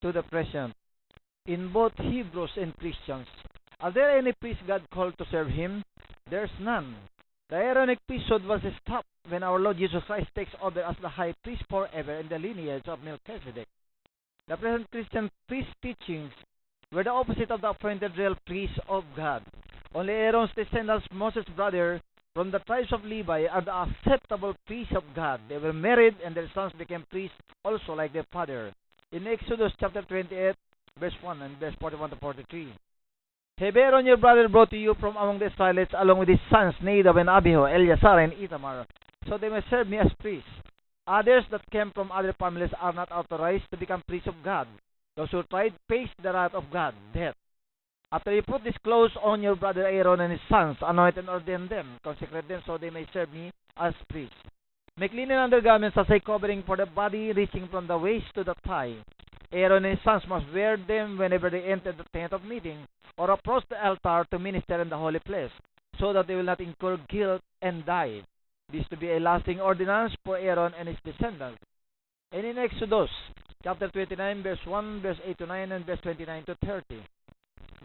to the present, in both Hebrews and Christians. Are there any priests God called to serve Him? There's none. The Aaronic priesthood was stopped when our Lord Jesus Christ takes over as the high priest forever in the lineage of Melchizedek. The present Christian priest teachings were the opposite of the appointed real priests of God. Only Aaron's descendants, Moses' brother, from the tribes of Levi, are the acceptable priests of God. They were married, and their sons became priests also like their father. In Exodus chapter 28, verse 1 and verse 41 to 43. Have Aaron your brother brought to you from among the Israelites, along with his sons Nadab and Abihu, Eleazar and Ithamar, so they may serve me as priests. Others that came from other families are not authorized to become priests of God. Those who tried faced the wrath of God, death. After you put this clothes on your brother Aaron and his sons, anoint and ordain them, consecrate them so they may serve me as priests. Make linen undergarments as a covering for the body, reaching from the waist to the thigh. Aaron and his sons must wear them whenever they enter the tent of meeting or approach the altar to minister in the holy place, so that they will not incur guilt and die. This to be a lasting ordinance for Aaron and his descendants. And in Exodus chapter 29, verse 1, verse 8 to 9, and verse 29 to 30.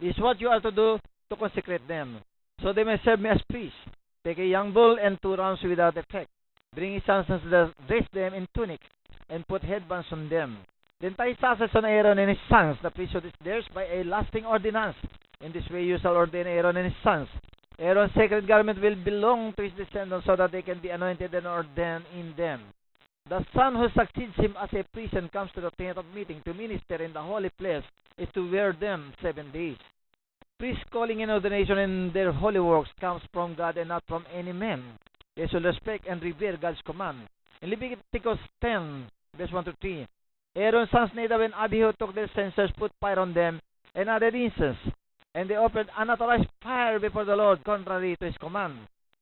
This is what you are to do to consecrate them, so they may serve me as priests. Take a young bull and 2 rams without defect. Bring his sons and dress them in tunics, and put headbands on them. Then tie sashes on Aaron and his sons. The priesthood is theirs by a lasting ordinance. In this way you shall ordain Aaron and his sons. Aaron's sacred garment will belong to his descendants, so that they can be anointed and ordained in them. The son who succeeds him as a priest and comes to the tent of meeting to minister in the holy place is to wear them 7 days. Priest calling and ordination in their holy works comes from God and not from any man. They should respect and revere God's command. In Leviticus 10, verse 1 to 3, Aaron's sons Nadab and Abihu took their censers, put fire on them, and added incense. And they offered unauthorized fire before the Lord, contrary to his command.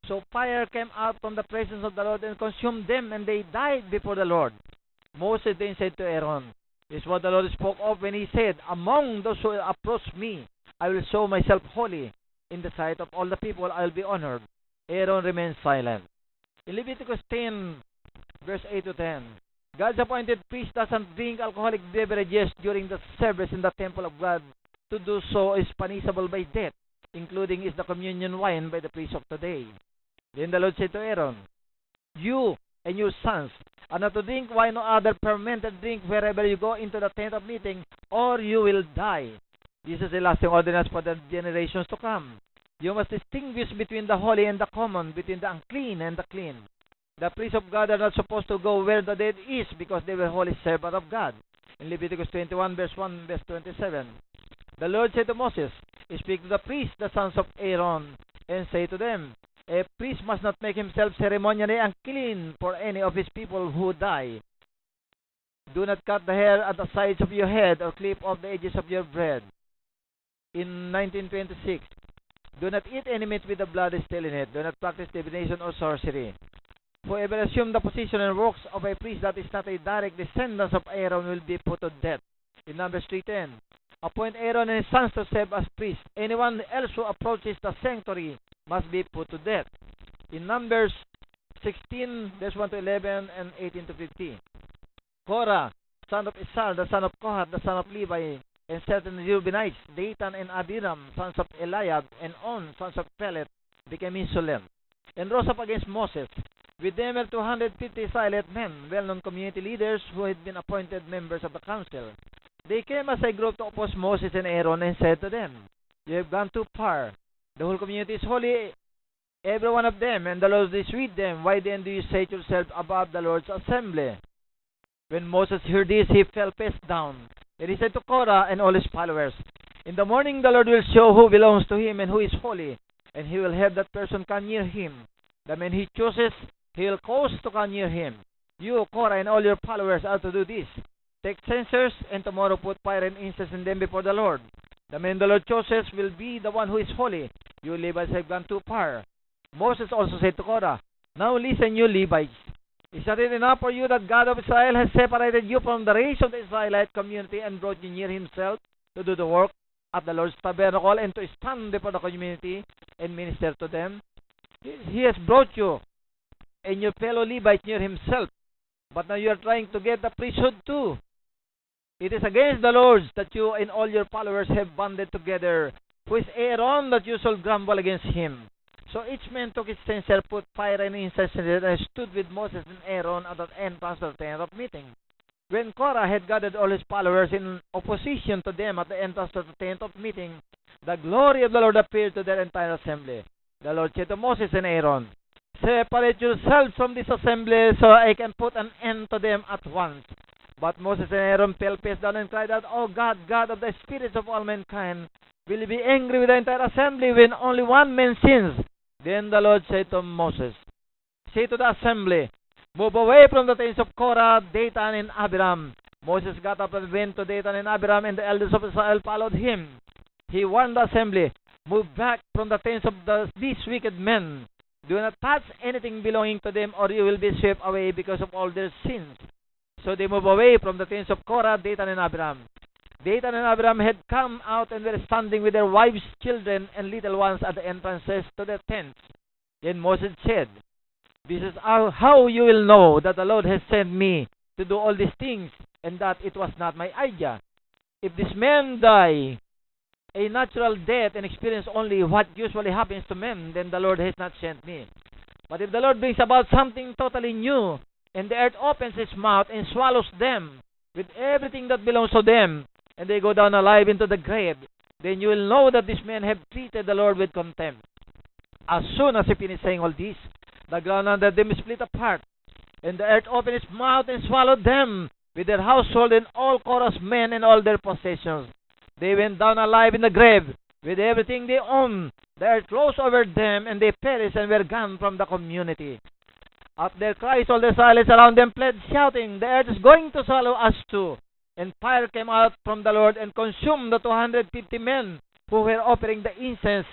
So fire came out from the presence of the Lord and consumed them, and they died before the Lord. Moses then said to Aaron, "This is what the Lord spoke of when he said, Among those who approach me, I will show myself holy. In the sight of all the people, I will be honored." Aaron remained silent. In Leviticus 10, verse 8 to 10, God's appointed priest doesn't drink alcoholic beverages during the service in the temple of God. To do so is punishable by death, including is the communion wine by the priest of today. Then the Lord said to Aaron, "You and your sons are not to drink wine or other fermented drink wherever you go into the tent of meeting, or you will die. This is a lasting ordinance for the generations to come. You must distinguish between the holy and the common, between the unclean and the clean. The priests of God are not supposed to go where the dead is, because they were holy servants of God." In Leviticus 21, verse 1, verse 27, the Lord said to Moses, "Speak to the priests, the sons of Aaron, and say to them, a priest must not make himself ceremonially unclean for any of his people who die. Do not cut the hair at the sides of your head or clip off the edges of your beard." In 1926, do not eat any meat with the blood still in it. Do not practice divination or sorcery. Whoever assumes the position and works of a priest that is not a direct descendant of Aaron will be put to death. In Numbers 3:10, appoint Aaron and his sons to serve as priests. Anyone else who approaches the sanctuary must be put to death. In Numbers 16, verse 1 to 11 and 18 to 50, Korah, son of Isar, the son of Kohath, the son of Levi, and certain Reubenites, Dathan and Abiram, sons of Eliab, and On, sons of Pelet, became insolent and rose up against Moses. With them were 250 Israelite men, well-known community leaders who had been appointed members of the council. They came as a group to oppose Moses and Aaron and said to them, "You have gone too far. The whole community is holy, every one of them, and the Lord is with them. Why then do you set yourself above the Lord's assembly?" When Moses heard this, he fell face down. And he said to Korah and all his followers, "In the morning the Lord will show who belongs to him and who is holy, and he will have that person come near him. The man he chooses, he will cause to come near him. You, Korah, and all your followers are to do this. Take censers, and tomorrow put fire and incense in them before the Lord. The man the Lord chooses will be the one who is holy. You Levites have gone too far." Moses also said to Korah, "Now listen, you Levites. Is not it enough for you that God of Israel has separated you from the rest of the Israelite community and brought you near himself to do the work at the Lord's tabernacle and to stand before the community and minister to them? He has brought you and your fellow Levites near himself, but now you are trying to get the priesthood too. It is against the Lord that you and all your followers have banded together. Who is Aaron that you shall grumble against him? So each man took his censer, put fire and incense in it, and stood with Moses and Aaron at the entrance of the tent of meeting. When Korah had gathered all his followers in opposition to them at the entrance of the tent of meeting, the glory of the Lord appeared to their entire assembly. The Lord said to Moses and Aaron, "Separate yourselves from this assembly so I can put an end to them at once." But Moses and Aaron fell face down and cried out, "O God, God of the spirits of all mankind, will you be angry with the entire assembly when only one man sins?" Then the Lord said to Moses, "Say to the assembly, move away from the tents of Korah, Dathan, and Abiram." Moses got up and went to Dathan and Abiram, and the elders of Israel followed him. He warned the assembly, "Move back from the tents of these wicked men. Do not touch anything belonging to them, or you will be swept away because of all their sins." So they moved away from the tents of Korah, Dathan, and Abiram. Dathan and Abiram had come out and were standing with their wives, children, and little ones at the entrances to their tents. Then Moses said, "This is how you will know that the Lord has sent me to do all these things, and that it was not my idea. If this man die a natural death and experience only what usually happens to men, then the Lord has not sent me. But if the Lord brings about something totally new, and the earth opens its mouth and swallows them with everything that belongs to them, and they go down alive into the grave, then you will know that these men have treated the Lord with contempt." As soon as he finished saying all this, the ground under them split apart, and the earth opened its mouth and swallowed them with their household and all Korah's men and all their possessions. They went down alive in the grave with everything they owned. The earth rose over them, and they perished and were gone from the community. At their cries, all the Israelites around them fled, shouting, "The earth is going to swallow us too." And fire came out from the Lord and consumed the 250 men who were offering the incense.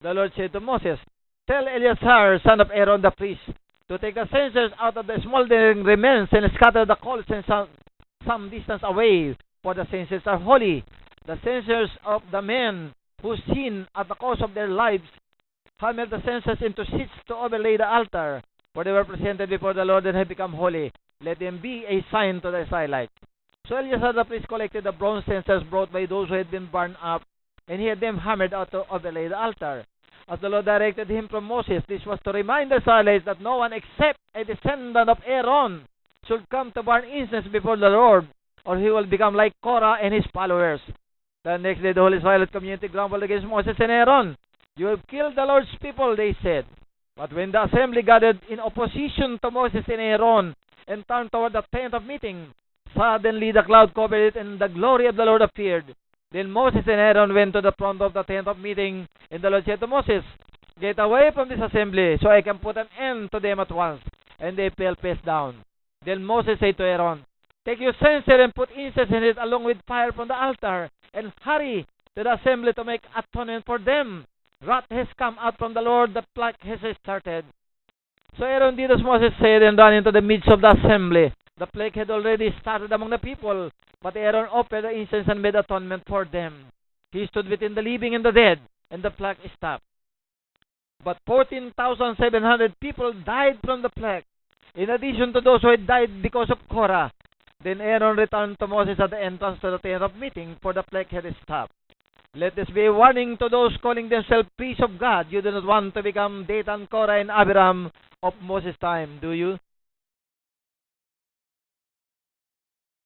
The Lord said to Moses, "Tell Eleazar, son of Aaron the priest, to take the censers out of the smoldering remains and scatter the coals and some distance away, for the censers are holy. The censers of the men who sin at the cost of their lives hammer the censers into sheets to overlay the altar, for they were presented before the Lord and have become holy. Let them be a sign to the Israelites." So Eleazar the priest collected the bronze censers brought by those who had been burned up, and he had them hammered out to overlay the altar, as the Lord directed him from Moses. This was to remind the Israelites that no one except a descendant of Aaron should come to burn incense before the Lord, or he will become like Korah and his followers. The next day the whole Israelite community grumbled against Moses and Aaron. "You have killed the Lord's people," they said. But when the assembly gathered in opposition to Moses and Aaron and turned toward the tent of meeting, suddenly the cloud covered it, and the glory of the Lord appeared. Then Moses and Aaron went to the front of the tent of meeting, and the Lord said to Moses, "Get away from this assembly, so I can put an end to them at once." And they fell face down. Then Moses said to Aaron, "Take your censer and put incense in it along with fire from the altar, and hurry to the assembly to make atonement for them. Wrath has come out from the Lord, the plague has started." So Aaron did as Moses said and ran into the midst of the assembly. The plague had already started among the people, but Aaron offered the incense and made atonement for them. He stood between the living and the dead, and the plague stopped. But 14,700 people died from the plague, in addition to those who had died because of Korah. Then Aaron returned to Moses at the entrance to the tent of meeting, for the plague had stopped. Let this be a warning to those calling themselves priests of God. You do not want to become Dathan, Korah, and Abiram of Moses' time, do you?